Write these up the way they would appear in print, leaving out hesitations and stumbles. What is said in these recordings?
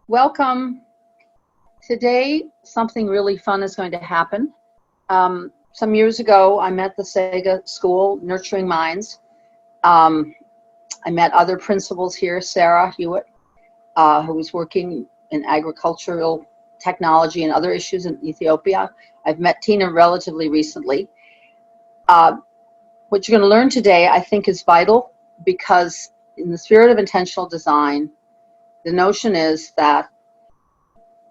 Welcome. Today, something really fun is going to happen. Some years ago, I met the SEGA School, Nurturing Minds. I met other principals here, Sarah Hewitt, who was working in agricultural technology and other issues in Ethiopia. I've met Tina relatively recently. What you're going to learn today, I think, is vital because in the spirit of intentional design, the notion is that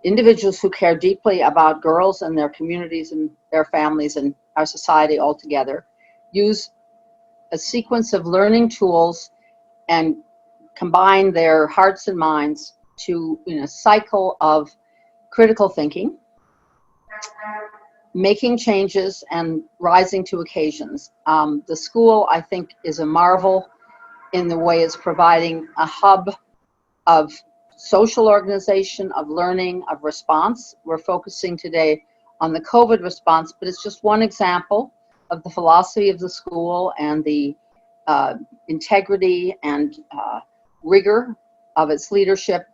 individuals who care deeply about girls and their communities and their families and our society altogether use a sequence of learning tools and combine their hearts and minds to, in a cycle of critical thinking, making changes and rising to occasions. The school, I think, is a marvel in the way it's providing a hub of social organization, of learning, of response. We're focusing today on the COVID response, but it's just one example of the philosophy of the school and the integrity and rigor of its leadership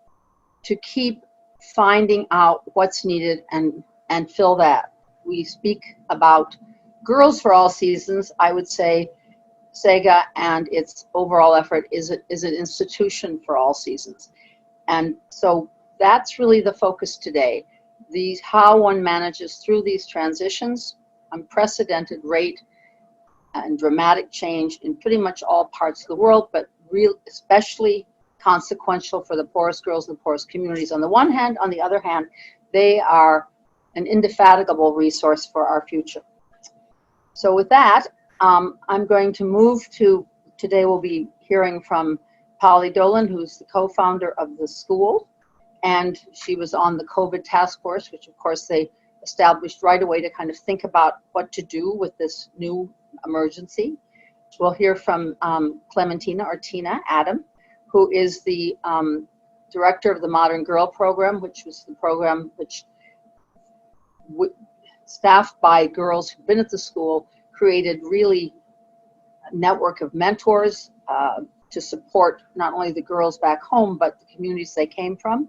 to keep finding out what's needed and fill that. We speak about Girls for All Seasons. I would say SEGA and its overall effort is an institution for all seasons. And so that's really the focus today. How one manages through these transitions, unprecedented rate and dramatic change in pretty much all parts of the world, but especially consequential for the poorest girls and the poorest communities on the one hand. On the other hand, they are an indefatigable resource for our future. So with that, I'm going to move to, today we'll be hearing from Polly Dolan, who's the co-founder of the school, and she was on the COVID task force, which of course they established right away to kind of think about what to do with this new emergency. We'll hear from Clementina or Tina Adam, who is the director of the Modern Girl program, which was the program which staffed by girls who've been at the school, created really a network of mentors to support not only the girls back home, but the communities they came from.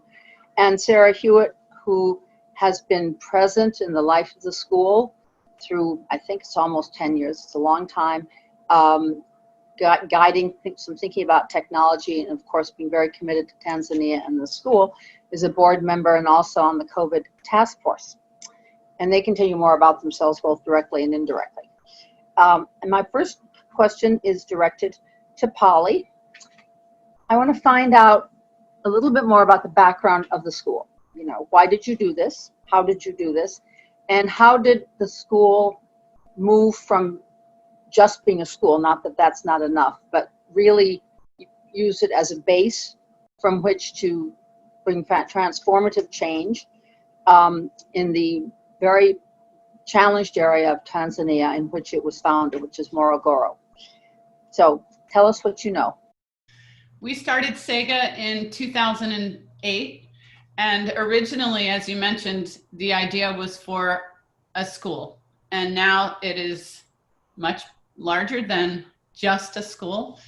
And Sarah Hewitt, who has been present in the life of the school through, I think it's almost 10 years, it's a long time, guiding some thinking about technology, and of course being very committed to Tanzania and the school, is a board member and also on the COVID task force. And they can tell you more about themselves both directly and indirectly. And my first question is directed to Polly. I want to find out a little bit more about the background of the school. You know, why did you do this? How did you do this? And how did the school move from just being a school, not that that's not enough, but really use it as a base from which to bring transformative change in the very challenged area of Tanzania in which it was founded, which is Morogoro. So tell us what you know. We started SEGA in 2008, and originally, as you mentioned, the idea was for a school, and now it is much larger than just a school.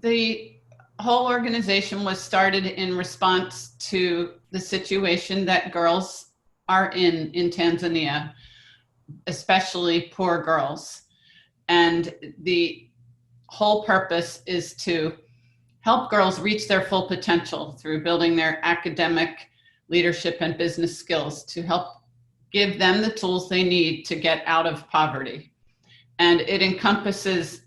The whole organization was started in response to the situation that girls are in Tanzania, especially poor girls. And the whole purpose is to help girls reach their full potential through building their academic, leadership, and business skills to help give them the tools they need to get out of poverty. And it encompasses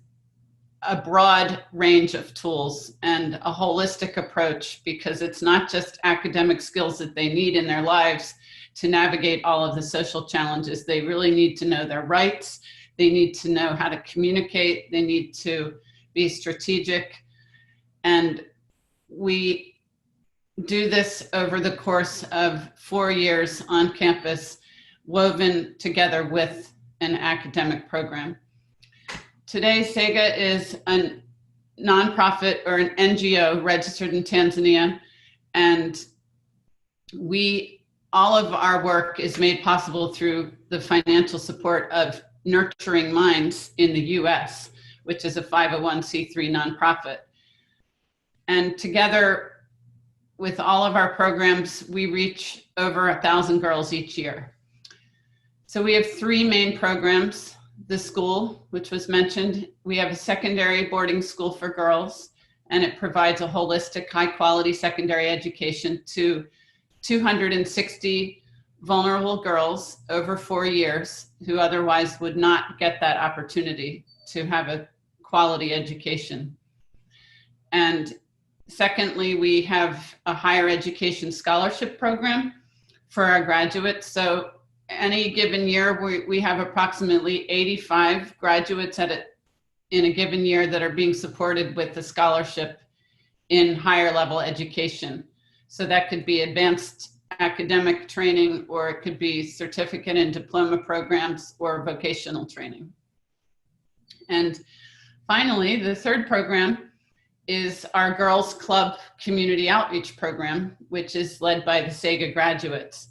a broad range of tools and a holistic approach, because it's not just academic skills that they need in their lives to navigate all of the social challenges. They really need to know their rights. They need to know how to communicate. They need to be strategic. And we do this over the course of 4 years on campus, woven together with an academic program. Today, SEGA is a nonprofit or an NGO registered in Tanzania, and all of our work is made possible through the financial support of Nurturing Minds in the US, which is a 501c3 nonprofit. And together with all of our programs, we reach over 1,000 girls each year. So we have 3 main programs: the school, which was mentioned. We have a secondary boarding school for girls, and it provides a holistic, high-quality secondary education to 260 vulnerable girls over 4 years who otherwise would not get that opportunity to have a quality education. And secondly, we have a higher education scholarship program for our graduates. So any given year, we have approximately 85 graduates in a given year that are being supported with a scholarship in higher level education. So that could be advanced academic training, or it could be certificate and diploma programs or vocational training. And finally, the third program is our Girls Club Community Outreach Program, which is led by the SEGA graduates.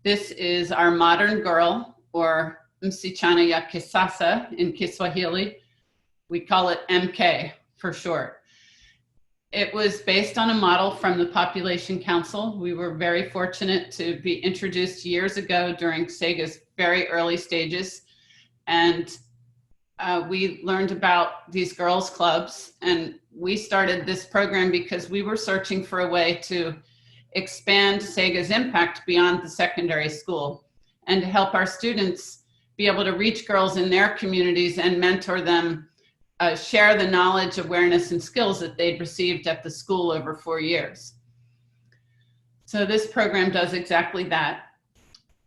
This is our Modern Girl, or Msichana ya Kisasa in Kiswahili. We call it MK for short. It was based on a model from the Population Council. We were very fortunate to be introduced years ago during SEGA's very early stages. And we learned about these girls' clubs, and we started this program because we were searching for a way to expand SEGA's impact beyond the secondary school and to help our students be able to reach girls in their communities and mentor them, share the knowledge, awareness, and skills that they'd received at the school over 4 years. So this program does exactly that.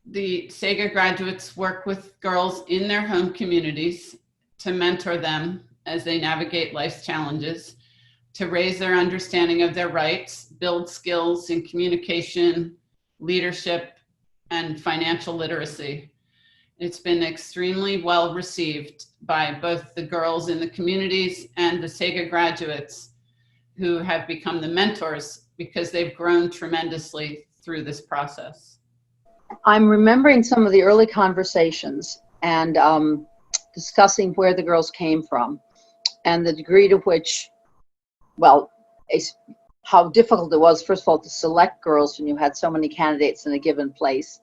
The SEGA graduates work with girls in their home communities to mentor them as they navigate life's challenges, to raise their understanding of their rights, build skills in communication, leadership, and financial literacy. It's been extremely well received by both the girls in the communities and the SEGA graduates, who have become the mentors because they've grown tremendously through this process. I'm remembering some of the early conversations and discussing where the girls came from and the degree to which, well, how difficult it was, first of all, to select girls when you had so many candidates in a given place,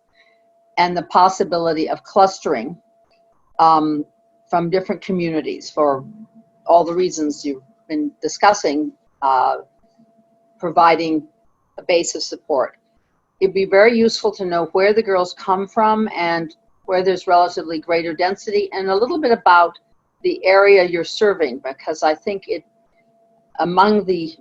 and the possibility of clustering from different communities for all the reasons you've been discussing, providing a base of support. It'd be very useful to know where the girls come from and where there's relatively greater density, and a little bit about the area you're serving, because I think among the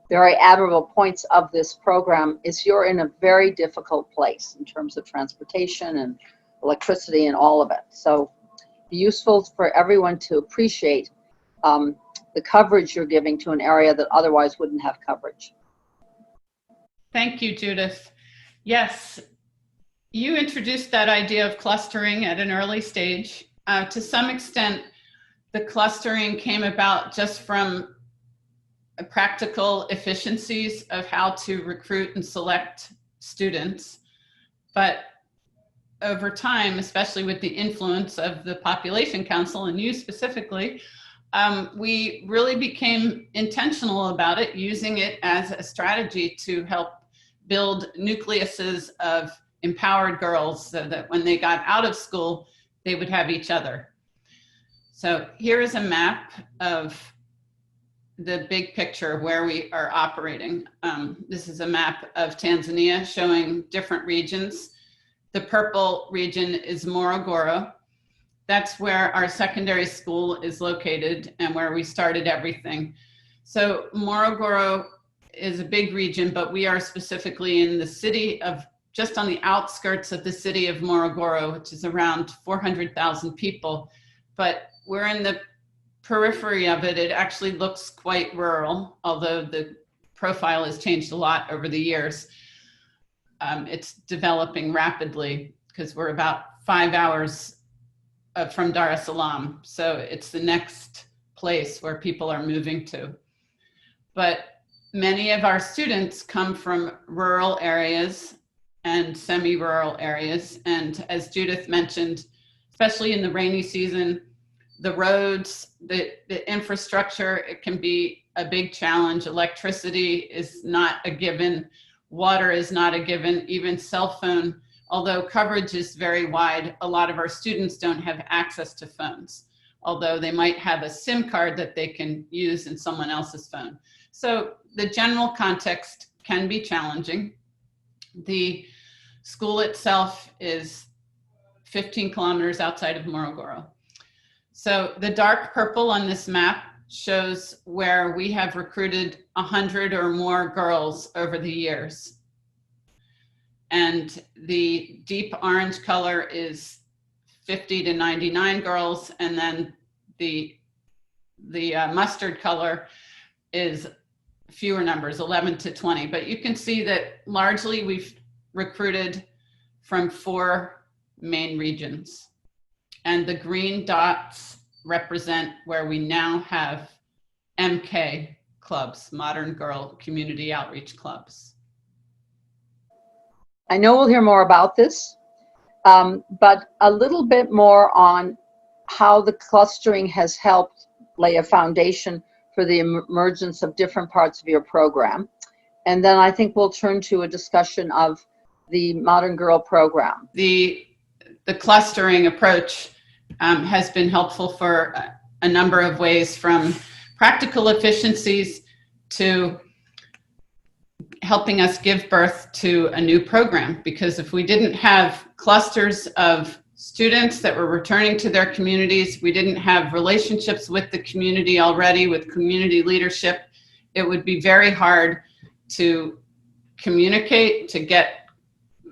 very admirable points of this program is you're in a very difficult place in terms of transportation and electricity and all of it. So it'd be useful for everyone to appreciate the coverage you're giving to an area that otherwise wouldn't have coverage. Thank you, Judith. Yes, you introduced that idea of clustering at an early stage. To some extent, the clustering came about just from practical efficiencies of how to recruit and select students. But over time, especially with the influence of the Population Council and you specifically, we really became intentional about it, using it as a strategy to help build nucleuses of empowered girls so that when they got out of school, they would have each other. So here is a map of the big picture of where we are operating. This is a map of Tanzania showing different regions. The purple region is Morogoro. That's where our secondary school is located and where we started everything. So Morogoro is a big region, but we are specifically in the city of, just on the outskirts of the city of Morogoro, which is around 400,000 people. But we're in the periphery of it. It actually looks quite rural, although the profile has changed a lot over the years. It's developing rapidly because we're about 5 hours from Dar es Salaam. So it's the next place where people are moving to. But many of our students come from rural areas and semi-rural areas. And as Judith mentioned, especially in the rainy season, the roads, the infrastructure, it can be a big challenge. Electricity is not a given. Water is not a given. Even cell phone, although coverage is very wide, a lot of our students don't have access to phones, although they might have a SIM card that they can use in someone else's phone. So the general context can be challenging. The school itself is 15 kilometers outside of Morogoro. So the dark purple on this map shows where we have recruited 100 or more girls over the years. And the deep orange color is 50 to 99 girls, and then the mustard color is fewer numbers, 11 to 20. But you can see that largely we've recruited from 4 main regions. And the green dots represent where we now have MK clubs, Modern Girl Community Outreach Clubs. I know we'll hear more about this, but a little bit more on how the clustering has helped lay a foundation for the emergence of different parts of your program. And then I think we'll turn to a discussion of the Modern Girl program. The clustering approach has been helpful for a number of ways, from practical efficiencies to helping us give birth to a new program. Because if we didn't have clusters of students that were returning to their communities, we didn't have relationships with the community already, with community leadership, it would be very hard to communicate, to get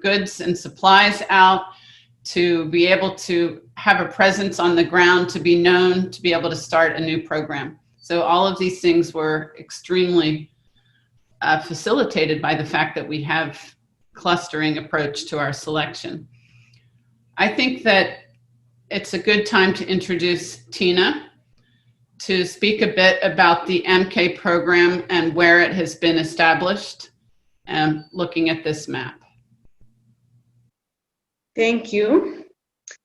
goods and supplies out, to be able to have a presence on the ground, to be known, to be able to start a new program. So all of these things were extremely facilitated by the fact that we have clustering approach to our selection. I think that it's a good time to introduce Tina to speak a bit about the MK program and where it has been established, looking at this map. Thank you.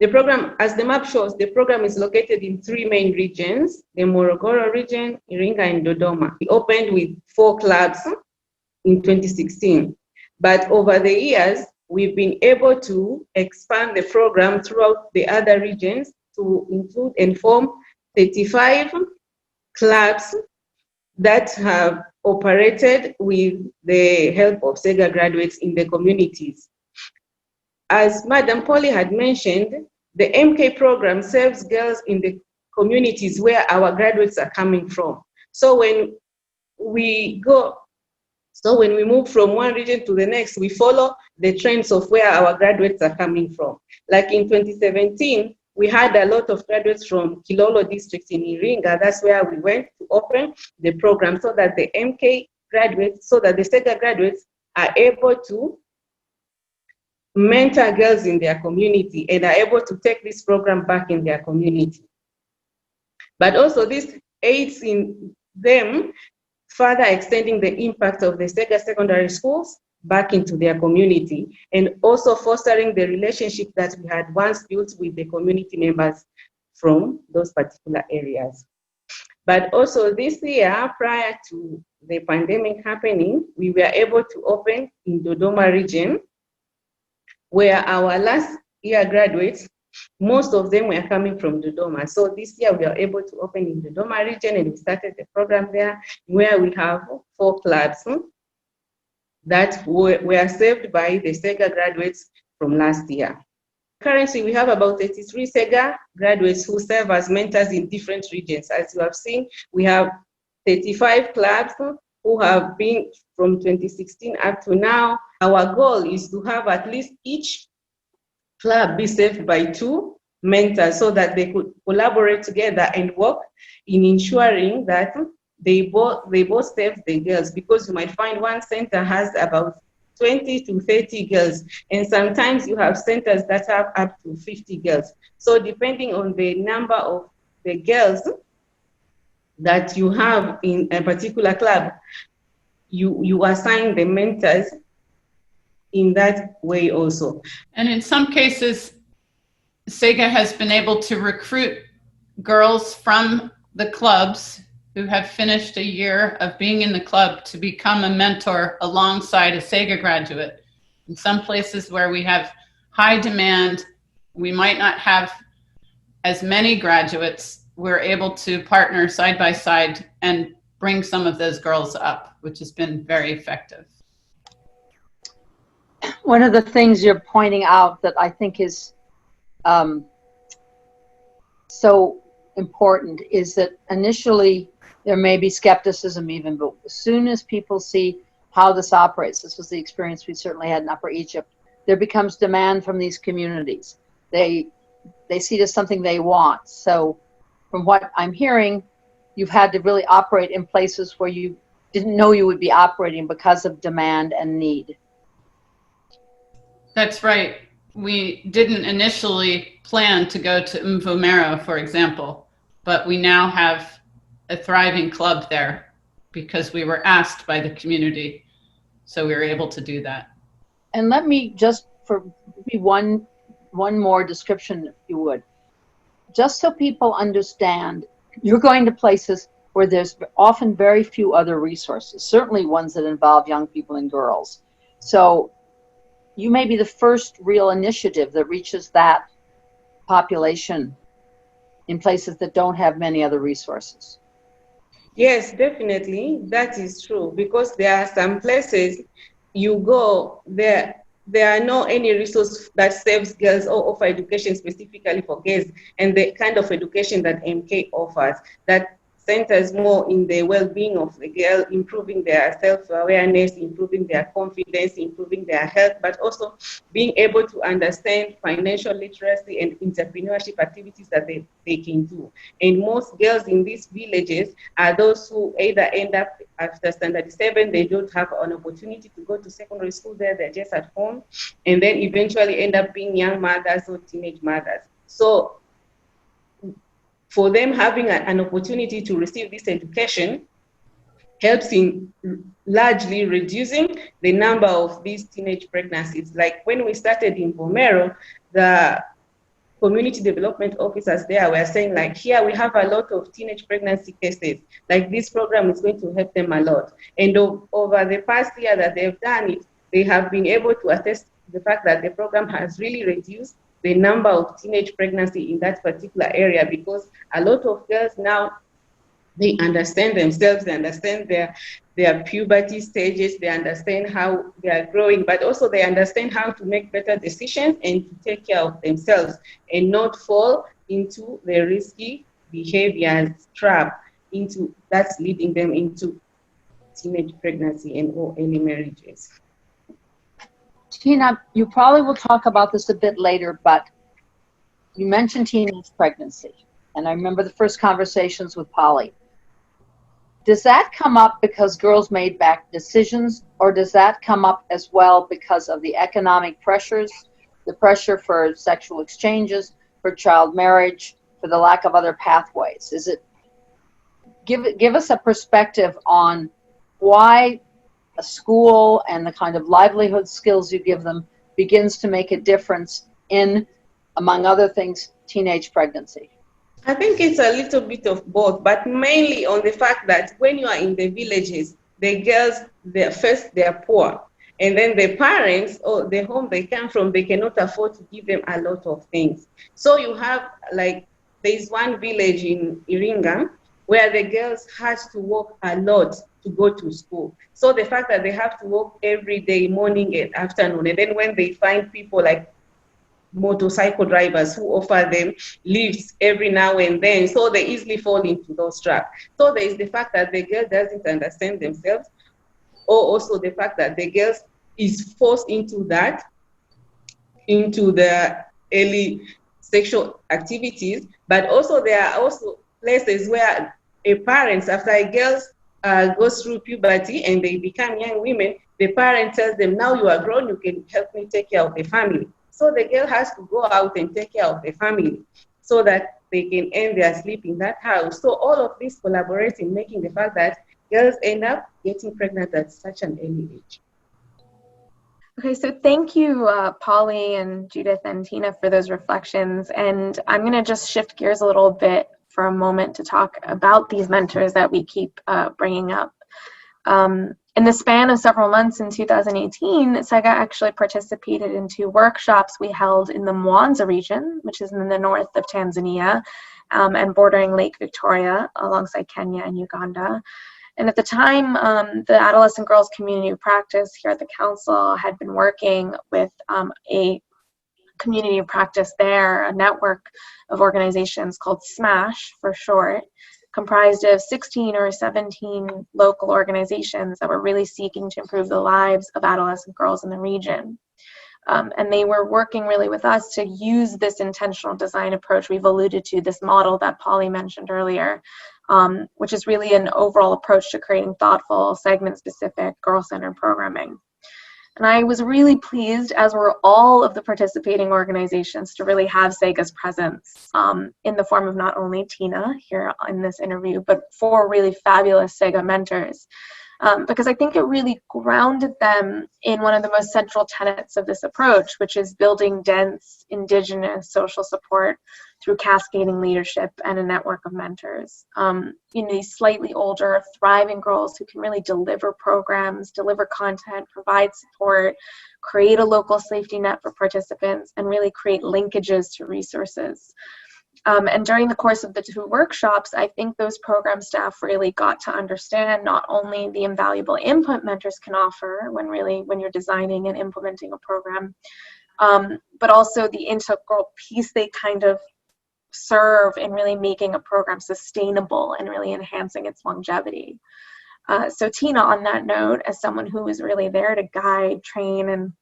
The program, as the map shows, the program is located in 3 main regions, the Morogoro region, Iringa, and Dodoma. We opened with 4 clubs in 2016, but over the years, we've been able to expand the program throughout the other regions to include and form 35 clubs that have operated with the help of SEGA graduates in the communities. As Madam Polly had mentioned, the MK program serves girls in the communities where our graduates are coming from. So when we move from one region to the next, we follow the trends of where our graduates are coming from. Like in 2017, we had a lot of graduates from Kilolo district in Iringa. That's where we went to open the program so that the MK graduates, so that the SEGA graduates are able to mentor girls in their community and are able to take this program back in their community. But also this aids in them further extending the impact of the SEGA secondary schools back into their community, and also fostering the relationship that we had once built with the community members from those particular areas. But also this year, prior to the pandemic happening, we were able to open in Dodoma region, where our last year graduates, most of them were coming from Dodoma. So this year we are able to open in the Dodoma region, and we started the program there, where we have 4 clubs that were served by the SEGA graduates from last year. Currently, we have about 33 SEGA graduates who serve as mentors in different regions. As you have seen, we have 35 clubs who have been from 2016 up to now. Our goal is to have at least each club be served by 2 mentors so that they could collaborate together and work in ensuring that they both serve the girls, because you might find one center has about 20 to 30 girls, and sometimes you have centers that have up to 50 girls. So depending on the number of the girls that you have in a particular club, you assign the mentors in that way also. And in some cases, SEGA has been able to recruit girls from the clubs who have finished a year of being in the club to become a mentor alongside a SEGA graduate. In some places where we have high demand, we might not have as many graduates, we're able to partner side by side and bring some of those girls up, which has been very effective. One of the things you're pointing out that I think is so important is that initially there may be skepticism even, but as soon as people see how this operates, this was the experience we certainly had in Upper Egypt, there becomes demand from these communities. They see it as something they want. So from what I'm hearing, you've had to really operate in places where you didn't know you would be operating because of demand and need. That's right. We didn't initially plan to go to Mvomero, for example, but we now have a thriving club there because we were asked by the community. So we were able to do that. And let me just, for one more description, if you would, just so people understand, you're going to places where there's often very few other resources, certainly ones that involve young people and girls. So you may be the first real initiative that reaches that population in places that don't have many other resources. Yes, definitely, that is true, because there are some places you go, there are no any resource that serves girls or offer education specifically for girls, and the kind of education that MK offers that centers more in the well-being of the girl, improving their self-awareness, improving their confidence, improving their health, but also being able to understand financial literacy and entrepreneurship activities that they can do. And most girls in these villages are those who either end up after standard 7, they don't have an opportunity to go to secondary school there, they're just at home, and then eventually end up being young mothers or teenage mothers. So for them, having an opportunity to receive this education helps in largely reducing the number of these teenage pregnancies. Like when we started in Vomero, the community development officers there were saying, like, here we have a lot of teenage pregnancy cases. Like, this program is going to help them a lot. And over the past year that they've done it, they have been able to attest to the fact that the program has really reduced the number of teenage pregnancy in that particular area, because a lot of girls now, they understand themselves, they understand their puberty stages, they understand how they are growing, but also they understand how to make better decisions and to take care of themselves and not fall into the risky behaviors trap that's leading them into teenage pregnancy and or early marriages. Tina, you probably will talk about this a bit later, but you mentioned teenage pregnancy, and I remember the first conversations with Polly. Does that come up because girls made bad decisions, or does that come up as well because of the economic pressures, the pressure for sexual exchanges, for child marriage, for the lack of other pathways? Is it, give us a perspective on why a school and the kind of livelihood skills you give them begins to make a difference in, among other things, teenage pregnancy. I think it's a little bit of both, but mainly on the fact that when you are in the villages, the girls, they're poor. And then the parents or the home they come from, they cannot afford to give them a lot of things. So you have, like, there's one village in Iringa where the girls had to walk a lot to go to school. So the fact that they have to walk every day, morning and afternoon, and then when they find people like motorcycle drivers who offer them lifts every now and then, so they easily fall into those traps. So there is the fact that the girl doesn't understand themselves, or also the fact that the girl is forced into the early sexual activities, but also there are also places where parents, after a girl goes through puberty and they become young women, the parent tells them, now you are grown, you can help me take care of the family. So the girl has to go out and take care of the family so that they can earn their sleep in that house. So all of this collaborates in making the fact that girls end up getting pregnant at such an early age. Okay, so thank you, Polly and Judith and Tina, for those reflections. And I'm going to just shift gears a little bit for a moment to talk about these mentors that we keep bringing up. In the span of several months in 2018, SEGA actually participated in 2 workshops we held in the Mwanza region, which is in the north of Tanzania, and bordering Lake Victoria alongside Kenya and Uganda. And at the time, the Adolescent Girls Community of Practice here at the Council had been working with a community of practice there, a network of organizations called SMASH for short, comprised of 16 or 17 local organizations that were really seeking to improve the lives of adolescent girls in the region. And they were working really with us to use this intentional design approach we've alluded to, this model that Polly mentioned earlier, which is really an overall approach to creating thoughtful, segment-specific, girl-centered programming. And I was really pleased, as were all of the participating organizations, to really have SEGA's presence in the form of not only Tina here in this interview, but 4 really fabulous SEGA mentors. Because I think it really grounded them in one of the most central tenets of this approach, which is building dense, indigenous social support through cascading leadership and a network of mentors. These slightly older, thriving girls who can really deliver programs, deliver content, provide support, create a local safety net for participants, and really create linkages to resources. And during the course of the 2 workshops, I think those program staff really got to understand not only the invaluable input mentors can offer when you're designing and implementing a program, but also the integral piece they kind of serve in really making a program sustainable and really enhancing its longevity. So Tina, on that note, as someone who was really there to guide, train, and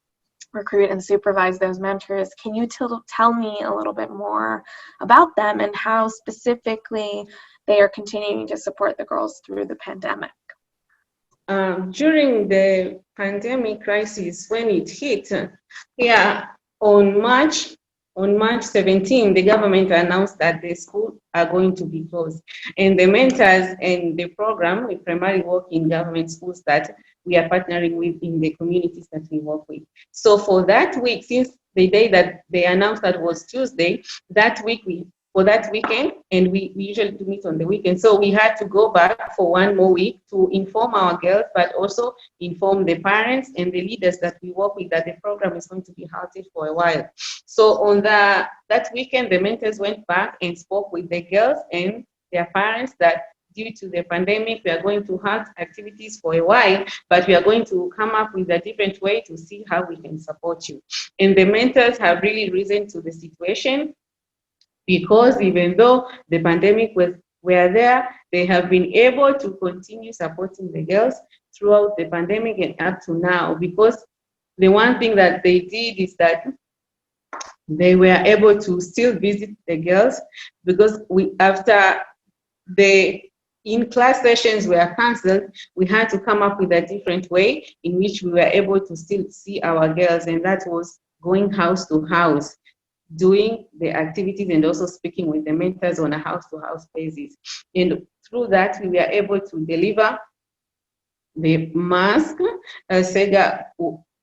recruit and supervise those mentors, can you tell me a little bit more about them and how specifically they are continuing to support the girls through the pandemic? During the pandemic crisis, when it hit, on March 17, the government announced that the schools are going to be closed. And the mentors and the program, we primarily work in government schools that we are partnering with in the communities that we work with. So for that week, since the day that they announced that was Tuesday, that week for that weekend, and we usually do meet on the weekend. So we had to go back for 1 more week to inform our girls, but also inform the parents and the leaders that we work with that the program is going to be halted for a while. So on that weekend, the mentors went back and spoke with the girls and their parents that due to the pandemic, we are going to halt activities for a while, but we are going to come up with a different way to see how we can support you. And the mentors have really risen to the situation, because even though the pandemic were there, they have been able to continue supporting the girls throughout the pandemic and up to now. Because the one thing that they did is that they were able to still visit the girls, because after the in-class sessions were cancelled, we had to come up with a different way in which we were able to still see our girls, and that was going house to house, doing the activities and also speaking with the mentors on a house-to-house basis. And through that, we were able to deliver the mask. SEGA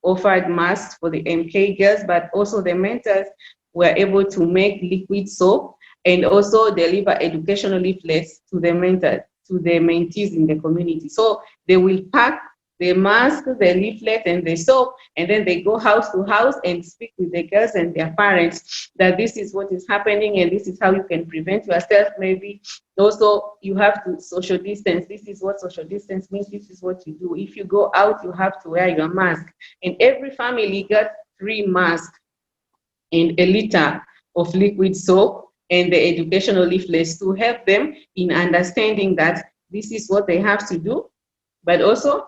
offered masks for the MK girls, but also the mentors were able to make liquid soap and also deliver educational leaflets to the mentors, to the mentees in the community. So they will pack the mask, the leaflet, and the soap, and then they go house to house and speak with the girls and their parents that this is what is happening and this is how you can prevent yourself. Maybe also you have to social distance. This is what social distance means. This is what you do. If you go out, you have to wear your mask. And every family got 3 masks and a liter of liquid soap and the educational leaflets to help them in understanding that this is what they have to do, but also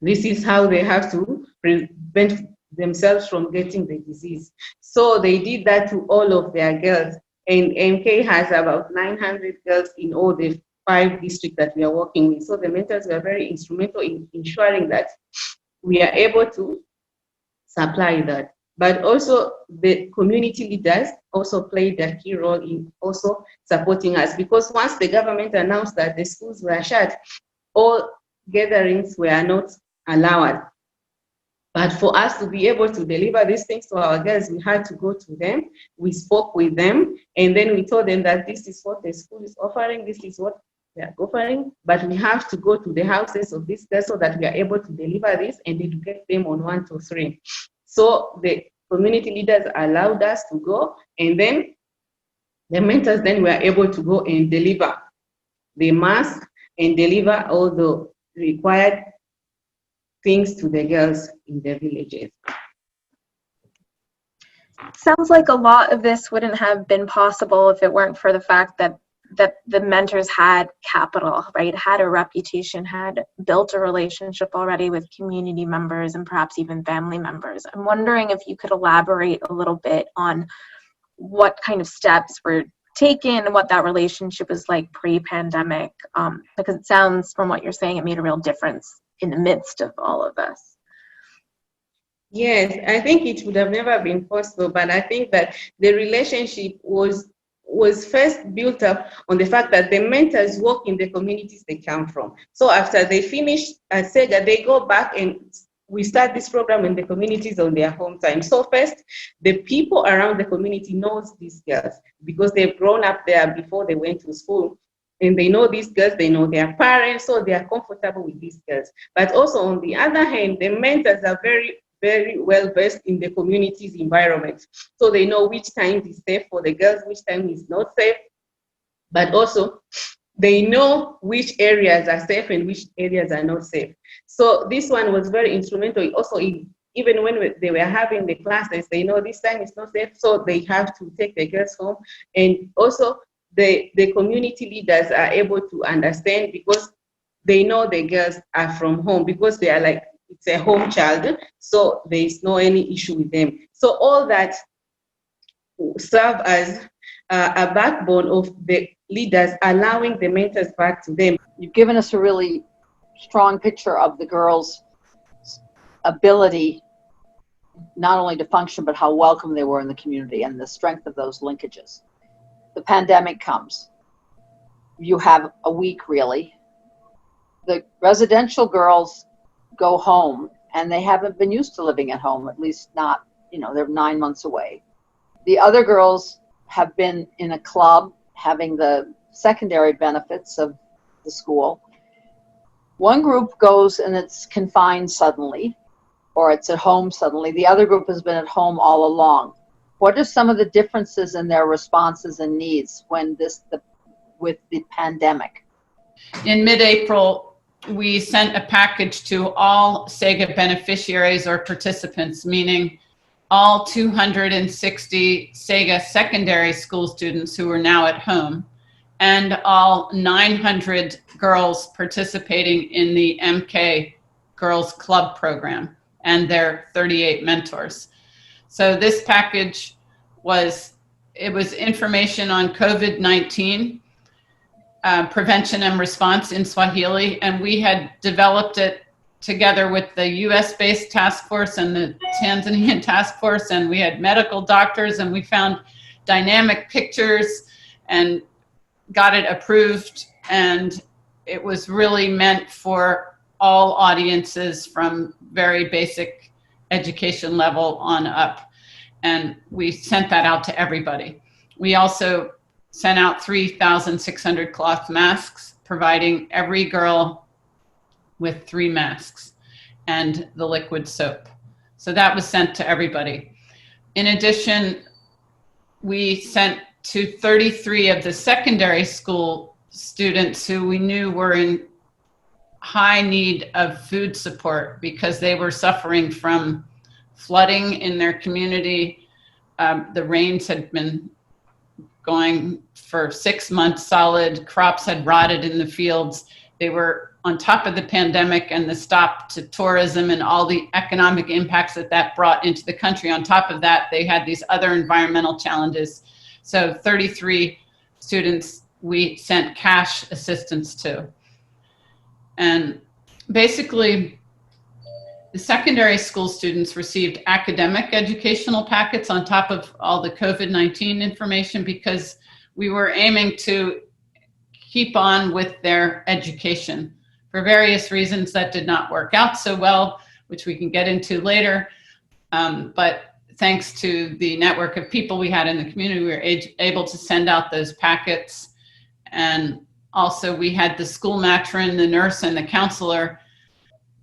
this is how they have to prevent themselves from getting the disease. So they did that to all of their girls. And MK has about 900 girls in all the 5 districts that we are working with. So the mentors were very instrumental in ensuring that we are able to supply that. But also the community leaders also played a key role in also supporting us, because once the government announced that the schools were shut, all gatherings were not allowed. But for us to be able to deliver these things to our girls, we had to go to them. We spoke with them, and then we told them that this is what the school is offering, this is what they are offering, but we have to go to the houses of these girls so that we are able to deliver this and educate them on 1, 2, 3. So the community leaders allowed us to go, and then the mentors then were able to go and deliver the mask and deliver all the required things to the girls in the villages. Sounds like a lot of this wouldn't have been possible if it weren't for the fact that the mentors had capital, right? Had a reputation, had built a relationship already with community members and perhaps even family members. I'm wondering if you could elaborate a little bit on what kind of steps were taken and what that relationship was like pre-pandemic, because it sounds from what you're saying, it made a real difference in the midst of all of this. Yes, I think it would have never been possible, but I think that the relationship was first built up on the fact that the mentors work in the communities they come from. So after they finish at SEGA, they go back and we start this program in the communities on their home time. So first, the people around the community knows these girls because they've grown up there before they went to school. And they know these girls, they know their parents, so they are comfortable with these girls. But also on the other hand, the mentors are very, very well versed in the community's environment. So they know which time is safe for the girls, which time is not safe. But also, they know which areas are safe and which areas are not safe. So this one was very instrumental. Also, even when they were having the classes, they know this time is not safe, so they have to take the girls home. And also, the community leaders are able to understand because they know the girls are from home, because they are like, it's a home child, so there is no any issue with them. So all that serve as a backbone of the leaders, allowing the mentors back to them. You've given us a really strong picture of the girls' ability not only to function, but how welcome they were in the community and the strength of those linkages. The pandemic comes. You have a week, really. The residential girls go home, and they haven't been used to living at home, at least not, they're 9 months away. The other girls have been in a club, having the secondary benefits of the school. One group goes and it's confined suddenly, or it's at home suddenly. The other group has been at home all along. What are some of the differences in their responses and needs when with the pandemic? In mid-April, we sent a package to all SEGA beneficiaries or participants, meaning all 260 SEGA secondary school students who are now at home, and all 900 girls participating in the MK Girls Club program and their 38 mentors. So this package was information on COVID-19, prevention and response in Swahili, and we had developed it together with the US-based task force and the Tanzanian task force, and we had medical doctors, and we found dynamic pictures and got it approved, and it was really meant for all audiences from very basic education level on up. And we sent that out to everybody. We also sent out 3,600 cloth masks, providing every girl with 3 masks and the liquid soap. So that was sent to everybody. In addition, we sent to 33 of the secondary school students who we knew were in high need of food support because they were suffering from flooding in their community. The rains had been going for 6 months solid. Crops had rotted in the fields. They were on top of the pandemic and the stop to tourism and all the economic impacts that brought into the country. On top of that, they had these other environmental challenges. So 33 students we sent cash assistance to. And basically, the secondary school students received academic educational packets on top of all the COVID-19 information because we were aiming to keep on with their education. For various reasons that did not work out so well, which we can get into later. But thanks to the network of people we had in the community, we were able to send out those packets. And also we had the school matron, the nurse, and the counselor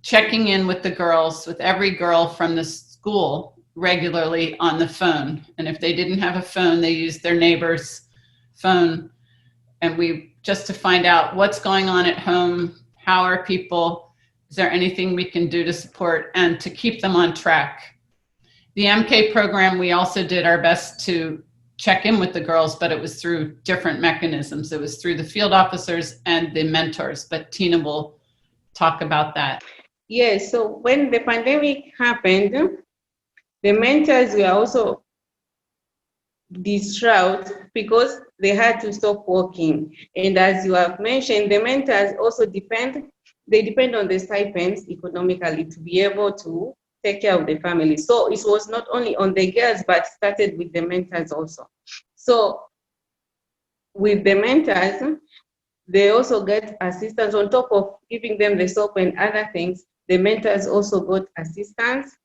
checking in with the girls, with every girl from the school regularly on the phone. And if they didn't have a phone, they used their neighbor's phone. And we just to find out what's going on at home, how are people, is there anything we can do to support and to keep them on track. The MK program, we also did our best to check in with the girls, but it was through different mechanisms. It was through the field officers and the mentors, but Tina will talk about that. Yes, so when the pandemic happened, the mentors were also distraught because they had to stop working. And as you have mentioned, the mentors also depend on the stipends economically to be able to take care of the family. So it was not only on the girls, but started with the mentors also. So with the mentors, they also get assistance on top of giving them the soap and other things. The mentors also got assistance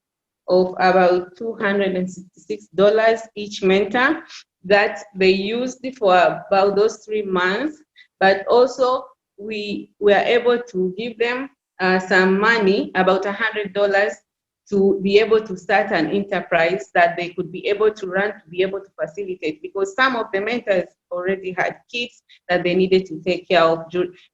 of about $266 each mentor that they used for about those 3 months. But also we were able to give them some money, about $100, to be able to start an enterprise that they could be able to run, to be able to facilitate, because some of the mentors already had kids that they needed to take care of.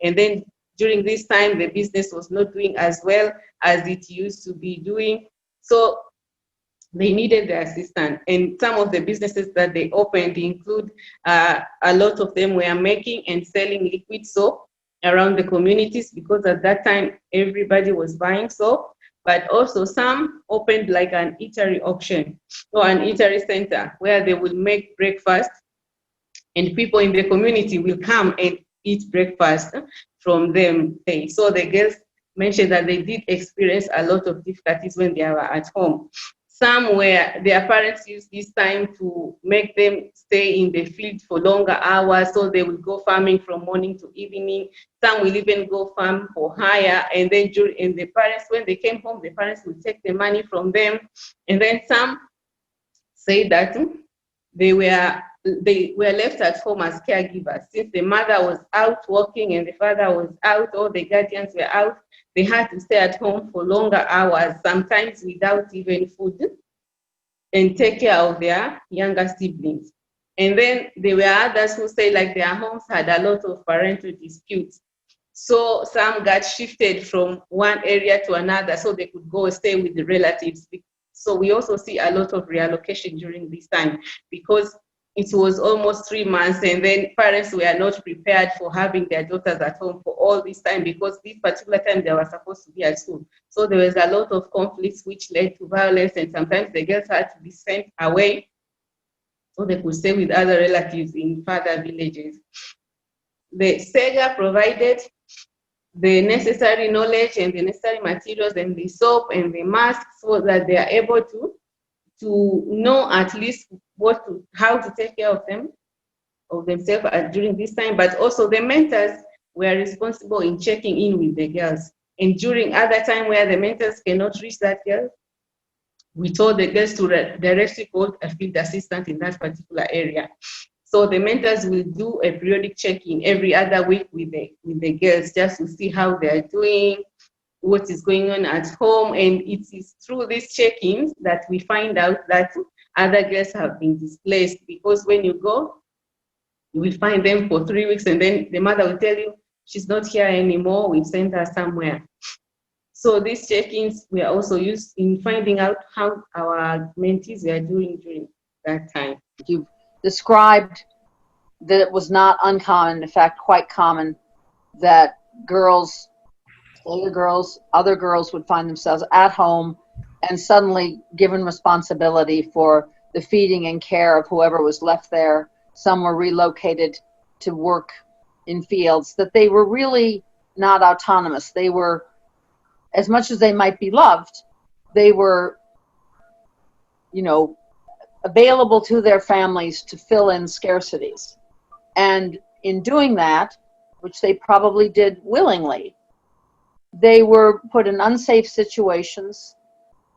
And then during this time, the business was not doing as well as it used to be doing. So they needed the assistance. And some of the businesses that they opened include, a lot of them were making and selling liquid soap around the communities, because at that time, everybody was buying soap. But also some opened like an eatery auction or an eatery center where they will make breakfast and people in the community will come and eat breakfast from them. So the girls mentioned that they did experience a lot of difficulties when they were at home. Some where their parents used this time to make them stay in the field for longer hours, so they will go farming from morning to evening. Some will even go farm for hire, and then the parents, when they came home, the parents will take the money from them. And then some say that they were left at home as caregivers. Since the mother was out working and the father was out, or the guardians were out, they had to stay at home for longer hours, sometimes without even food, and take care of their younger siblings. And then there were others who say like their homes had a lot of parental disputes. So some got shifted from one area to another so they could go stay with the relatives. So we also see a lot of reallocation during this time, because it was almost 3 months, and then parents were not prepared for having their daughters at home for all this time, because this particular time they were supposed to be at school. So there was a lot of conflicts which led to violence, and sometimes the girls had to be sent away so they could stay with other relatives in further villages. The SEGA provided the necessary knowledge and the necessary materials and the soap and the masks so that they are able to know at least how to take care of themselves during this time. But also the mentors were responsible in checking in with the girls. And during other time where the mentors cannot reach that girl, we told the girls to directly call a field assistant in that particular area. So the mentors will do a periodic check-in every other week with the girls, just to see how they are doing, what is going on at home. And it is through these check-ins that we find out that other girls have been displaced, because when you go, you will find them for 3 weeks, and then the mother will tell you, she's not here anymore, we've sent her somewhere. So these check-ins were also used in finding out how our mentees were doing during that time. You described that it was not uncommon, in fact, quite common, that girls, older girls, other girls would find themselves at home and suddenly given responsibility for the feeding and care of whoever was left there. Some were relocated to work in fields, that they were really not autonomous. They were, as much as they might be loved, they were, available to their families to fill in scarcities. And in doing that, which they probably did willingly, They were put in unsafe situations,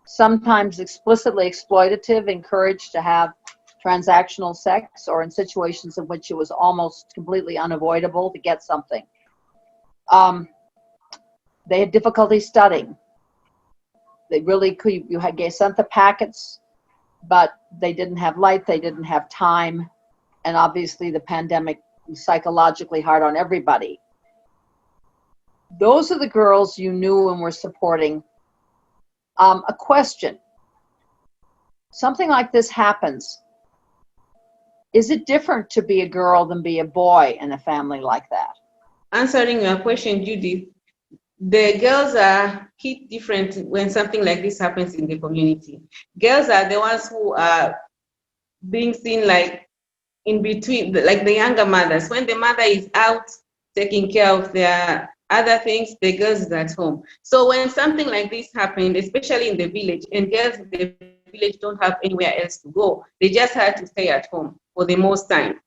sometimes explicitly exploitative, encouraged to have transactional sex, or in situations in which it was almost completely unavoidable to get something. They had difficulty studying. They really could, you had sent the packets, but they didn't have light, they didn't have time, and obviously the pandemic was psychologically hard on everybody. Those are the girls you knew and were supporting. A question. Something like this happens. Is it different to be a girl than be a boy in a family like that? Answering your question, Judith, the girls are hit different when something like this happens in the community. Girls are the ones who are being seen like in between, like the younger mothers. When the mother is out taking care of their other things, the girls is at home. So when something like this happened, especially in the village, and girls in the village don't have anywhere else to go, they just had to stay at home for the most time.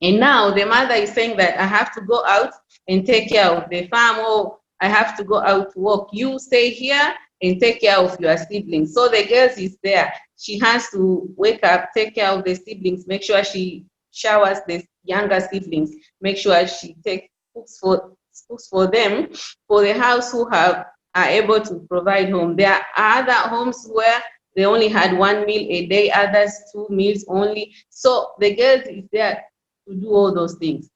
And now the mother is saying that I have to go out and take care of the farm, or I have to go out to work. You stay here and take care of your siblings. So the girl is there. She has to wake up, take care of the siblings, make sure she showers the younger siblings, make sure she cooks for them, for the house who are able to provide home. There are other homes where they only had 1 meal a day, others 2 meals only. So the girl is there to do all those things.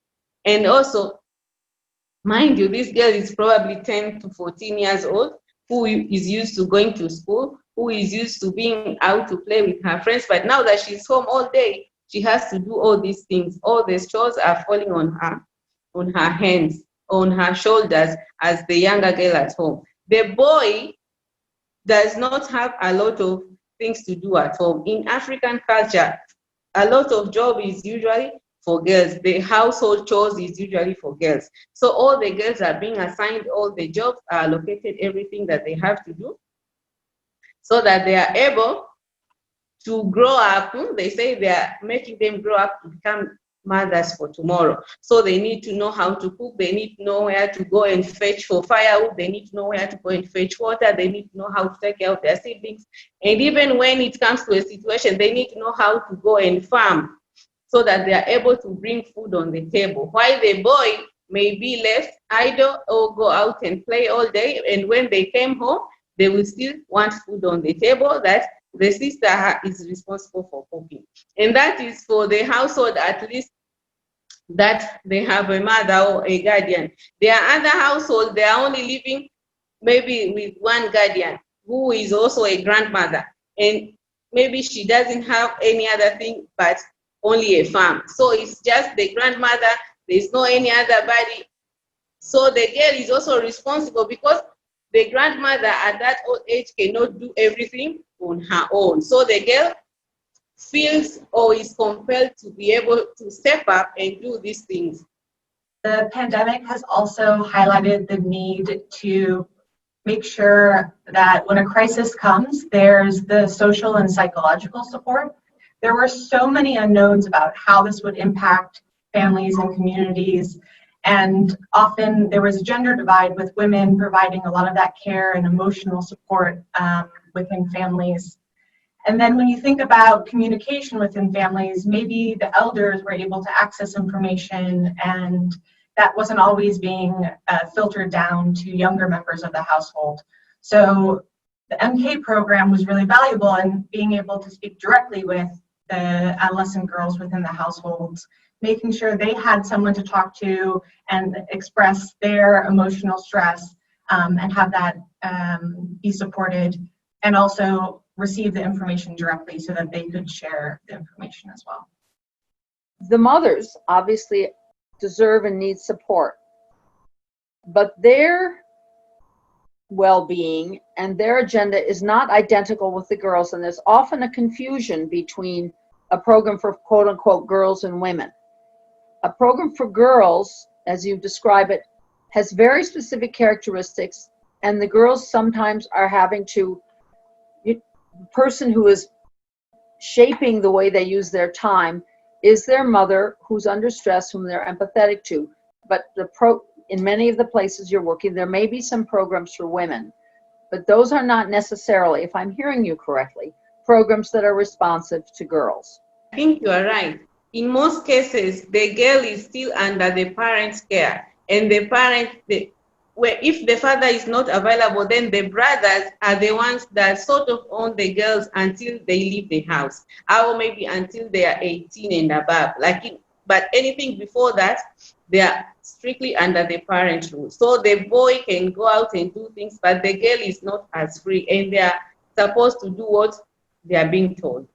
And also, mind you, this girl is probably 10 to 14 years old, who is used to going to school, who is used to being out to play with her friends. But now that she's home all day, she has to do all these things. All the chores are falling on her hands, on her shoulders, as the younger girl at home. The boy does not have a lot of things to do at home. In African culture, a lot of job is usually for girls. The household chores is usually for girls. So all the girls are being assigned all the jobs, are allocated everything that they have to do, so that they are able to grow up. They say they are making them grow up to become mothers for tomorrow. So they need to know how to cook. They need to know where to go and fetch for firewood. They need to know where to go and fetch water. They need to know how to take care of their siblings. And even when it comes to a situation, they need to know how to go and farm, so that they are able to bring food on the table. While the boy may be left idle or go out and play all day, and when they came home, they will still want food on the table that the sister is responsible for cooking. And that is for the household, at least, that they have a mother or a guardian. There are other households, they are only living maybe with one guardian, who is also a grandmother, and maybe she doesn't have any other thing but only a farm. So it's just the grandmother, there's no any other body. So the girl is also responsible, because the grandmother at that old age cannot do everything on her own. So the girl feels or is compelled to be able to step up and do these things. The pandemic has also highlighted the need to make sure that when a crisis comes, there's the social and psychological support. There were so many unknowns about how this would impact families and communities. And often there was a gender divide, with women providing a lot of that care and emotional support within families. And then when you think about communication within families, maybe the elders were able to access information, and that wasn't always being filtered down to younger members of the household. So the MK program was really valuable in being able to speak directly with the adolescent girls within the households, making sure they had someone to talk to and express their emotional stress, and have that be supported, and also receive the information directly so that they could share the information as well. The mothers obviously deserve and need support, but their well-being and their agenda is not identical with the girls, and there's often a confusion between a program for quote-unquote girls and women. A program for girls, as you describe it, has very specific characteristics, and the girls sometimes are having to, the person who is shaping the way they use their time is their mother, who's under stress, whom they're empathetic to. But in many of the places you're working, there may be some programs for women, but those are not necessarily, if I'm hearing you correctly, programs that are responsive to girls. I think you are right. In most cases, the girl is still under the parent's care, and the parent, if the father is not available, then the brothers are the ones that sort of own the girls until they leave the house, or maybe until they are 18 and above. But anything before that, they are strictly under the parent rule. So the boy can go out and do things, but the girl is not as free, and they are supposed to do what they are being told.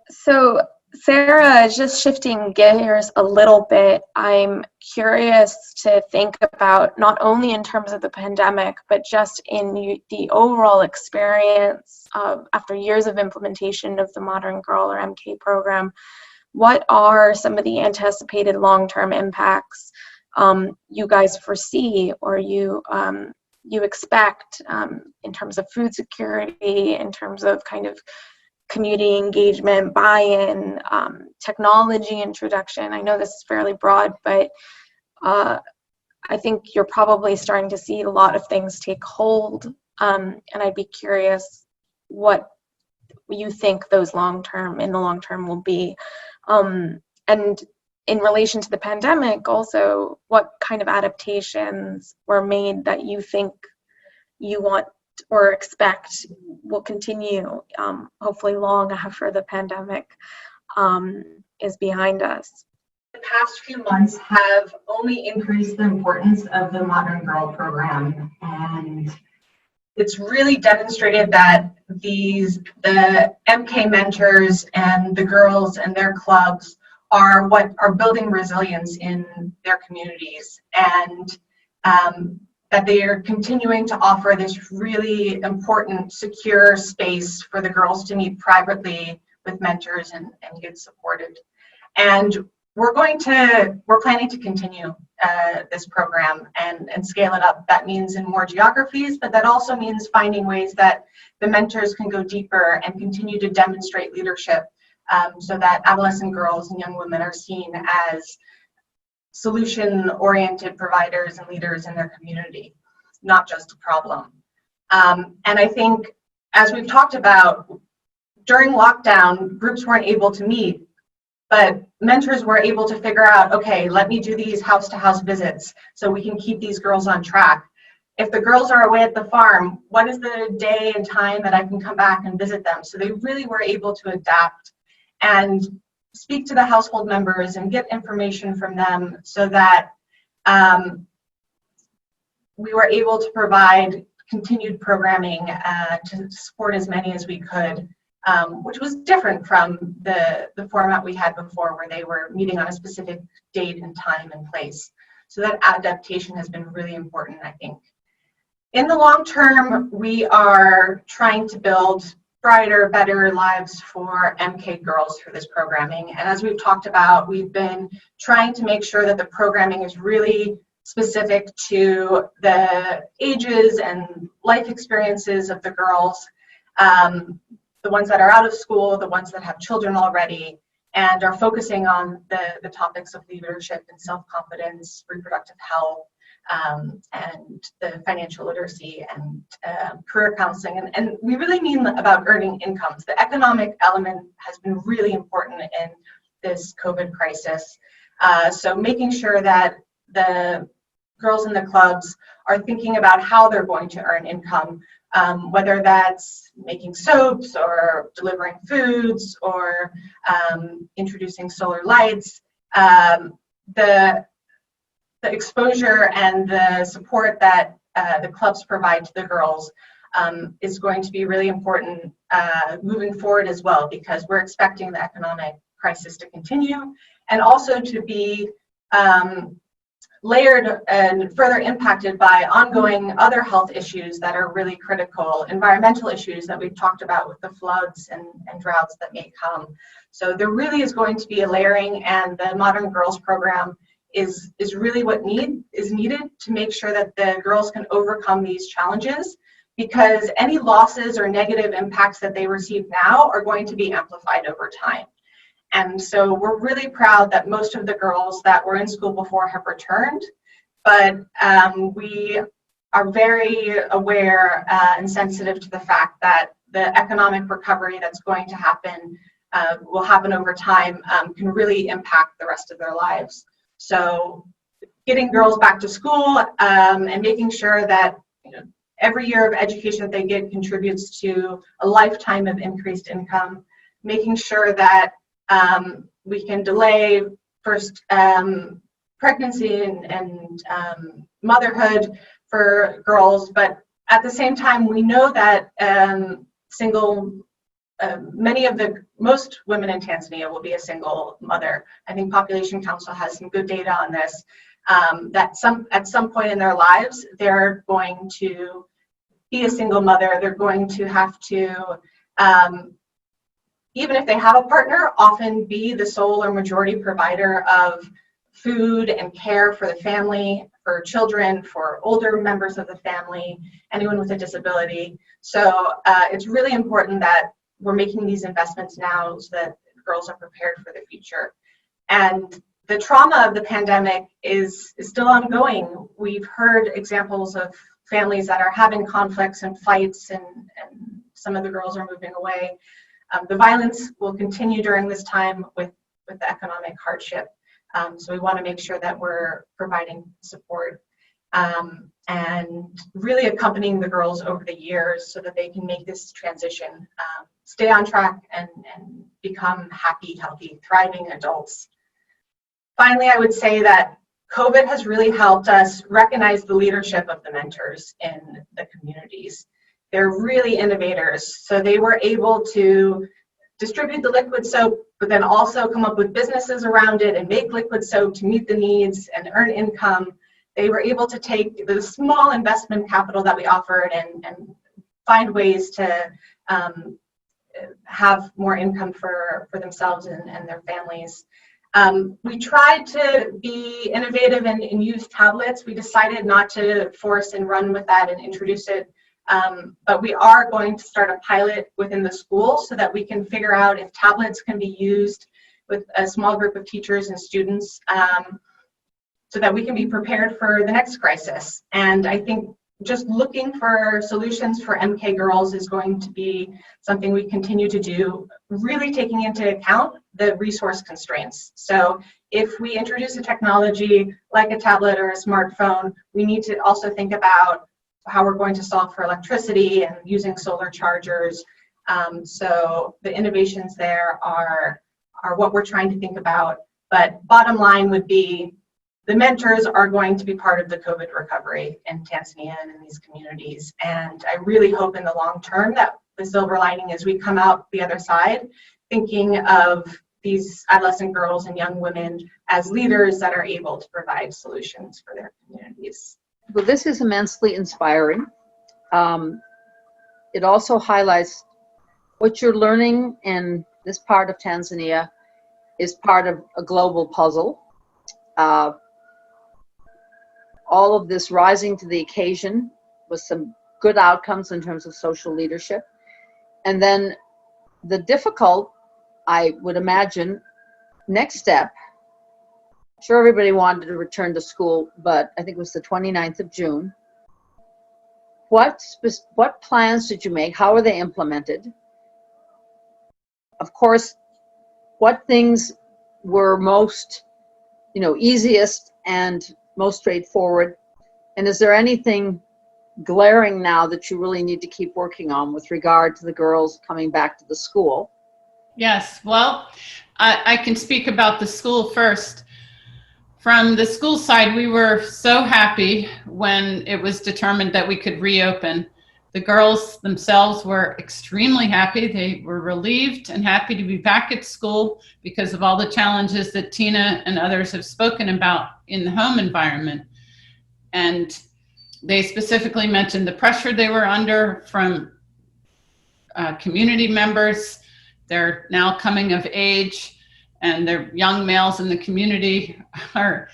So Sarah, just shifting gears a little bit, I'm curious to think about not only in terms of the pandemic, but just in the overall experience of after years of implementation of the Modern Girl or MK program. What are some of the anticipated long-term impacts you guys foresee or you expect in terms of food security, in terms of kind of community engagement, buy-in, technology introduction? I know this is fairly broad, but I think you're probably starting to see a lot of things take hold, and I'd be curious what you think those in the long term will be. And in relation to the pandemic, also, what kind of adaptations were made that you think you want or expect will continue, hopefully long after the pandemic is behind us? The past few months have only increased the importance of the Modern Girl program, and it's really demonstrated that the MK mentors and the girls and their clubs are what are building resilience in their communities, and that they are continuing to offer this really important, secure space for the girls to meet privately with mentors and get supported. And we're planning to continue this program and scale it up. That means in more geographies, but that also means finding ways that the mentors can go deeper and continue to demonstrate leadership, so that adolescent girls and young women are seen as solution-oriented providers and leaders in their community, not just a problem. And I think, as we've talked about, during lockdown, groups weren't able to meet, but mentors were able to figure out, okay, let me do these house-to-house visits so we can keep these girls on track. If the girls are away at the farm, what is the day and time that I can come back and visit them? So they really were able to adapt and speak to the household members and get information from them, so that we were able to provide continued programming to support as many as we could, which was different from the format we had before, where they were meeting on a specific date and time and place. So that adaptation has been really important, I think. In the long term, we are trying to build brighter, better lives for MK girls through this programming. And as we've talked about, we've been trying to make sure that the programming is really specific to the ages and life experiences of the girls, the ones that are out of school, the ones that have children already, and are focusing on the topics of leadership and self-confidence, reproductive health, and the financial literacy and career counseling. And we really mean about earning incomes. The economic element has been really important in this COVID crisis. So making sure that the girls in the clubs are thinking about how they're going to earn income, whether that's making soaps or delivering foods or introducing solar lights. The exposure and the support that the clubs provide to the girls is going to be really important moving forward as well, because we're expecting the economic crisis to continue and also to be layered and further impacted by ongoing other health issues that are really critical, environmental issues that we've talked about with the floods and droughts that may come. So there really is going to be a layering, and the Modern Girls program is really what is needed to make sure that the girls can overcome these challenges, because any losses or negative impacts that they receive now are going to be amplified over time. And so we're really proud that most of the girls that were in school before have returned. but we are very aware and sensitive to the fact that the economic recovery that's going to happen will happen over time, can really impact the rest of their lives. So getting girls back to school and making sure that every year of education that they get contributes to a lifetime of increased income, making sure that we can delay first pregnancy and motherhood for girls, but at the same time, we know that most women in Tanzania will be a single mother. I think Population Council has some good data on this, that at some point in their lives, they're going to be a single mother. They're going to have to, even if they have a partner, often be the sole or majority provider of food and care for the family, for children, for older members of the family, anyone with a disability. So it's really important that we're making these investments now so that girls are prepared for the future. And the trauma of the pandemic is still ongoing. We've heard examples of families that are having conflicts and fights, and some of the girls are moving away. The violence will continue during this time with the economic hardship. So we want to make sure that we're providing support and really accompanying the girls over the years so that they can make this transition, stay on track and become happy, healthy, thriving adults. Finally, I would say that COVID has really helped us recognize the leadership of the mentors in the communities. They're really innovators. So they were able to distribute the liquid soap, but then also come up with businesses around it and make liquid soap to meet the needs and earn income. They were able to take the small investment capital that we offered and find ways to have more income for themselves and their families. We tried to be innovative and use tablets. We decided not to force and run with that and introduce it. But we are going to start a pilot within the school so that we can figure out if tablets can be used with a small group of teachers and students so that we can be prepared for the next crisis. And I think just looking for solutions for MK girls is going to be something we continue to do, really taking into account the resource constraints. So if we introduce a technology like a tablet or a smartphone, we need to also think about how we're going to solve for electricity and using solar chargers. So the innovations there are what we're trying to think about. But bottom line would be the mentors are going to be part of the COVID recovery in Tanzania and in these communities. And I really hope in the long term that the silver lining is we come out the other side thinking of these adolescent girls and young women as leaders that are able to provide solutions for their communities. Well, this is immensely inspiring. It also highlights what you're learning in this part of Tanzania is part of a global puzzle. All of this rising to the occasion with some good outcomes in terms of social leadership. And then the difficult, I would imagine, next step. Sure, everybody wanted to return to school, but I think it was the 29th of June. What plans did you make? How were they implemented? Of course, what things were most, easiest and most straightforward? And is there anything glaring now that you really need to keep working on with regard to the girls coming back to the school? Yes, well, I can speak about the school first. From the school side, we were so happy when it was determined that we could reopen. The girls themselves were extremely happy. They were relieved and happy to be back at school because of all the challenges that Tina and others have spoken about in the home environment. And they specifically mentioned the pressure they were under from community members. They're now coming of age, and their young males in the community are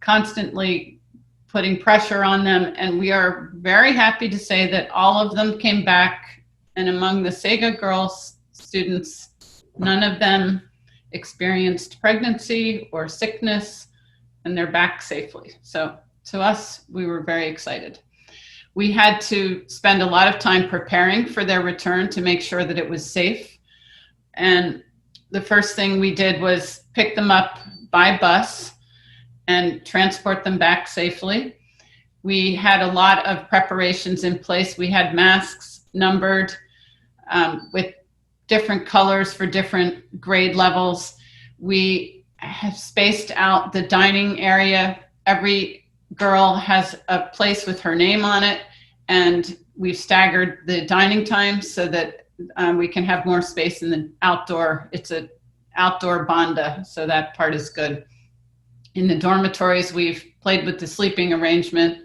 constantly putting pressure on them. And we are very happy to say that all of them came back. And among the SEGA Girls students, none of them experienced pregnancy or sickness, and they're back safely. So to us, we were very excited. We had to spend a lot of time preparing for their return to make sure that it was safe. And the first thing we did was pick them up by bus and transport them back safely. We had a lot of preparations in place. We had masks numbered with different colors for different grade levels. We have spaced out the dining area. Every girl has a place with her name on it, and we've staggered the dining times so that we can have more space in the outdoor. It's an outdoor banda, so that part is good. In the dormitories, we've played with the sleeping arrangement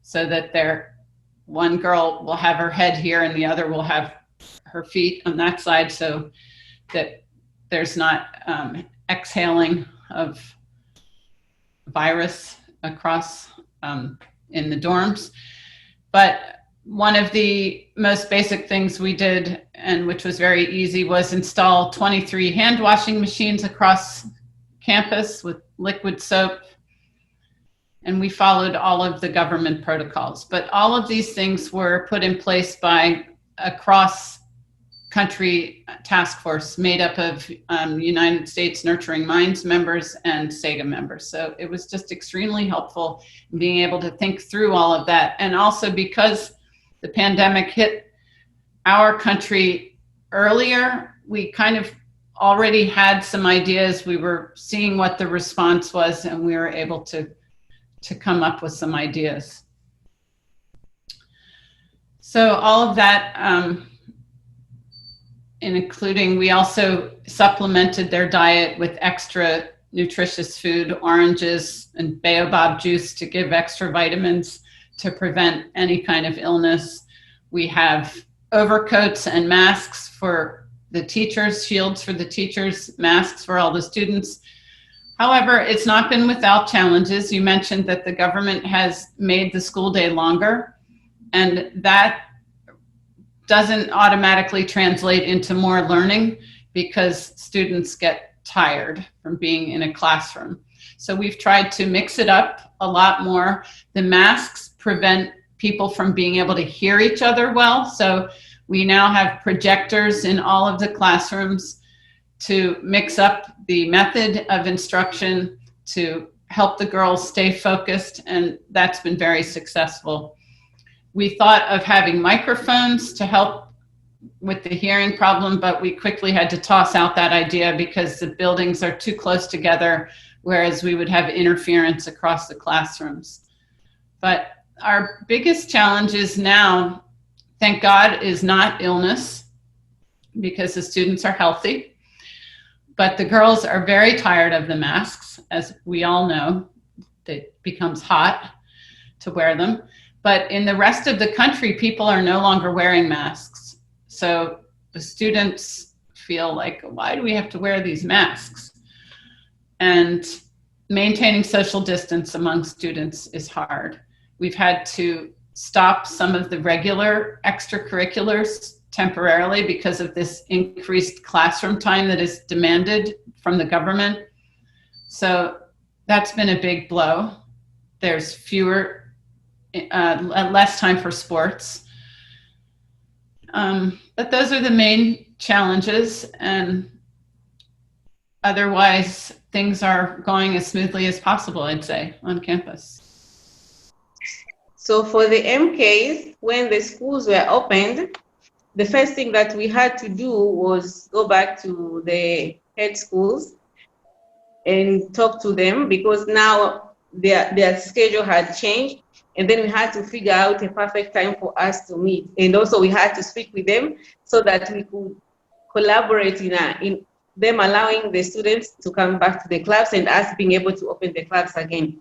so that one girl will have her head here and the other will have her feet on that side, so that there's not exhaling of virus across in the dorms. But one of the most basic things we did, and which was very easy, was install 23 hand washing machines across campus with liquid soap. And we followed all of the government protocols. But all of these things were put in place by a cross-country task force made up of United States Nurturing Minds members and SEGA members. So it was just extremely helpful in being able to think through all of that. And also because the pandemic hit our country earlier, we kind of already had some ideas. We were seeing what the response was, and we were able to come up with some ideas. So all of that, including, we also supplemented their diet with extra nutritious food, oranges and baobab juice to give extra vitamins to prevent any kind of illness. We have overcoats and masks for the teachers, shields for the teachers, masks for all the students. However, it's not been without challenges. You mentioned that the government has made the school day longer, and that doesn't automatically translate into more learning because students get tired from being in a classroom. So we've tried to mix it up a lot more. The masks prevent people from being able to hear each other well. So we now have projectors in all of the classrooms to mix up the method of instruction to help the girls stay focused, and that's been very successful. We thought of having microphones to help with the hearing problem, but we quickly had to toss out that idea because the buildings are too close together, whereas we would have interference across the classrooms. But our biggest challenges now, thank God, is not illness, because the students are healthy. But the girls are very tired of the masks, as we all know. It becomes hot to wear them. But in the rest of the country, people are no longer wearing masks. So the students feel like, why do we have to wear these masks? And maintaining social distance among students is hard. We've had to stop some of the regular extracurriculars temporarily because of this increased classroom time that is demanded from the government. So that's been a big blow. There's less time for sports. But those are the main challenges, and otherwise things are going as smoothly as possible, I'd say, on campus. So for the MKs, when the schools were opened, the first thing that we had to do was go back to the head schools and talk to them, because now their schedule had changed. And then we had to figure out a perfect time for us to meet. And also we had to speak with them so that we could collaborate in them allowing the students to come back to the clubs and us being able to open the clubs again.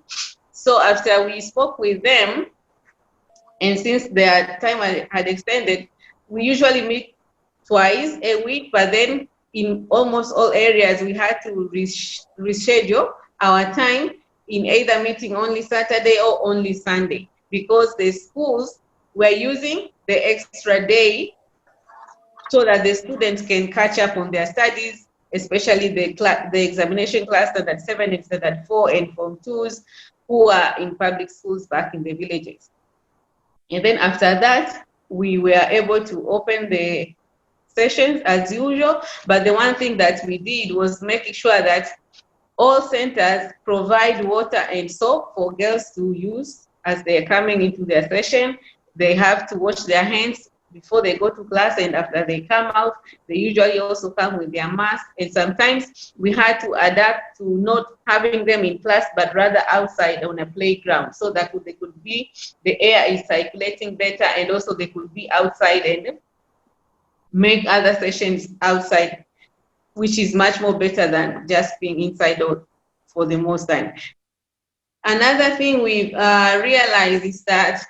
So after we spoke with them, and since their time had extended, we usually meet twice a week, but then in almost all areas, we had to reschedule our time in either meeting only Saturday or only Sunday, because the schools were using the extra day so that the students can catch up on their studies, especially the examination class, standard 7 and standard 4, and Form 2s who are in public schools back in the villages. And then after that, we were able to open the sessions as usual, but the one thing that we did was making sure that all centers provide water and soap for girls to use as they're coming into their session. They have to wash their hands before they go to class, and after they come out, they usually also come with their mask. And sometimes we had to adapt to not having them in class, but rather outside on a playground, so that they could be, the air is circulating better, and also they could be outside and make other sessions outside, which is much more better than just being inside for the most time. Another thing we've realized is that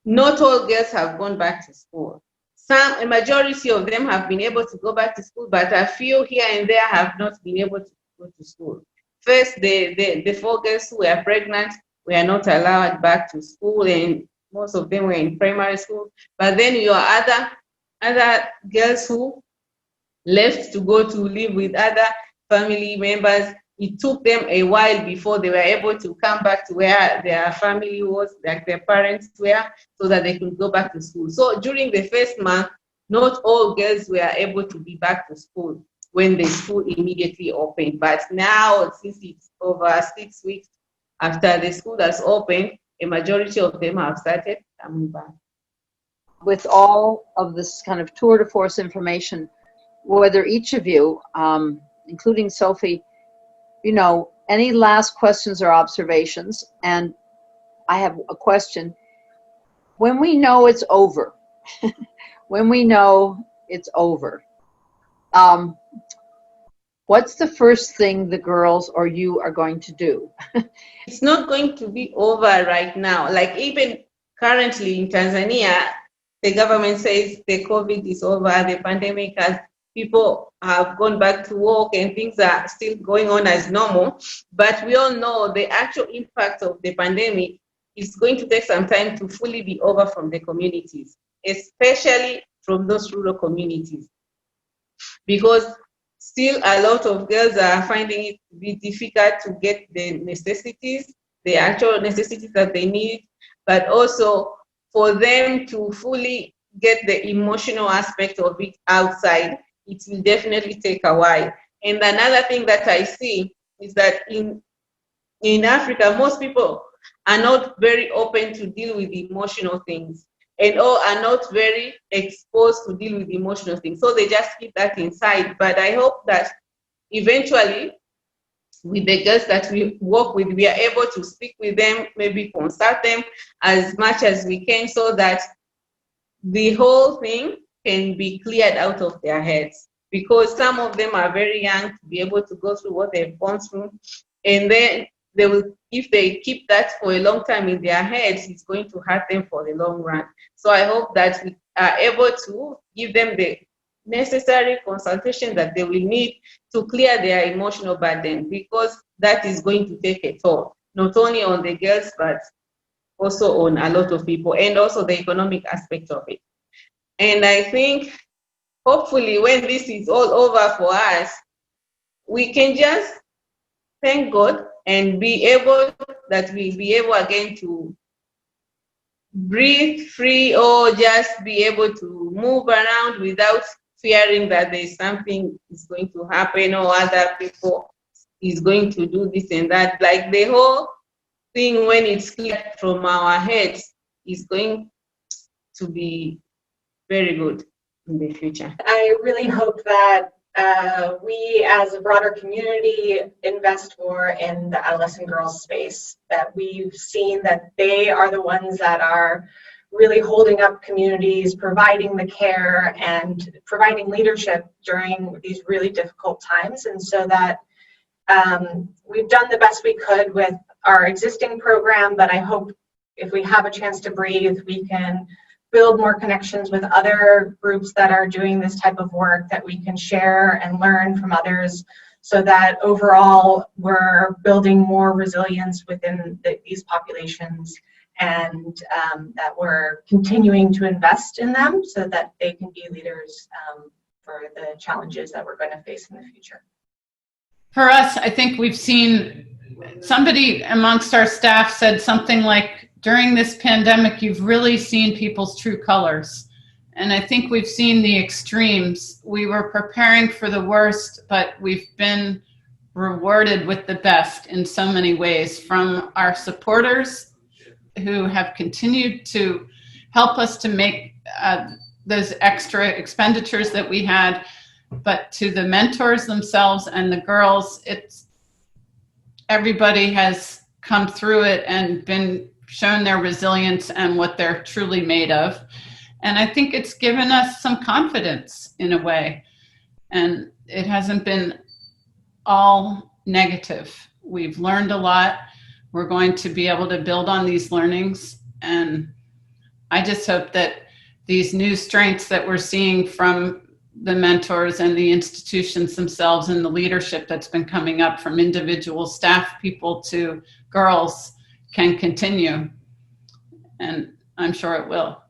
not all girls have gone back to school. A majority of them have been able to go back to school, but a few here and there have not been able to go to school. First, the 4 girls who were pregnant were not allowed back to school, and most of them were in primary school. But then your other girls who left to go to live with other family members, it took them a while before they were able to come back to where their family was, like their parents were, so that they could go back to school. So during the first month, not all girls were able to be back to school when the school immediately opened. But now, since it's over 6 weeks after the school has opened, a majority of them have started coming back. With all of this kind of tour de force information, whether each of you, including Sophie, any last questions or observations? And I have a question. When we know it's over, what's the first thing the girls or you are going to do? It's not going to be over right now. Like even currently in Tanzania, the government says the COVID is over, the pandemic has, people have gone back to work and things are still going on as normal. But we all know the actual impact of the pandemic is going to take some time to fully be over from the communities, especially from those rural communities. Because still a lot of girls are finding it to be difficult to get the necessities, the actual necessities that they need, but also for them to fully get the emotional aspect of it outside, it will definitely take a while. And another thing that I see is that in Africa, most people are not very open to deal with emotional things, and all are not very exposed to deal with emotional things. So they just keep that inside. But I hope that eventually, with the girls that we work with, we are able to speak with them, maybe consult them as much as we can, so that the whole thing can be cleared out of their heads. Because some of them are very young to be able to go through what they've gone through, and then they will, if they keep that for a long time in their heads, it's going to hurt them for the long run. So I hope that we are able to give them the necessary consultation that they will need to clear their emotional burden, because that is going to take a toll, not only on the girls, but also on a lot of people, and also the economic aspect of it. And I think hopefully when this is all over for us, we can just thank God and be able again to breathe free, or just be able to move around without fearing that there's something is going to happen or other people is going to do this and that. Like the whole thing, when it's cleared from our heads, is going to be very good in the future. I really hope that we as a broader community invest more in the adolescent girls space, that we've seen that they are the ones that are really holding up communities, providing the care and providing leadership during these really difficult times. And so that we've done the best we could with our existing program, but I hope if we have a chance to breathe, we can build more connections with other groups that are doing this type of work, that we can share and learn from others, so that overall we're building more resilience within these populations, and that we're continuing to invest in them so that they can be leaders for the challenges that we're going to face in the future. For us, I think we've seen somebody amongst our staff said something like, during this pandemic, you've really seen people's true colors. And I think we've seen the extremes. We were preparing for the worst, but we've been rewarded with the best in so many ways, from our supporters who have continued to help us to make those extra expenditures that we had, but to the mentors themselves and the girls. Everybody has come through it and been shown their resilience and what they're truly made of. And I think it's given us some confidence in a way. And it hasn't been all negative. We've learned a lot. We're going to be able to build on these learnings. And I just hope that these new strengths that we're seeing from the mentors and the institutions themselves and the leadership that's been coming up from individual staff people to girls can continue. And I'm sure it will.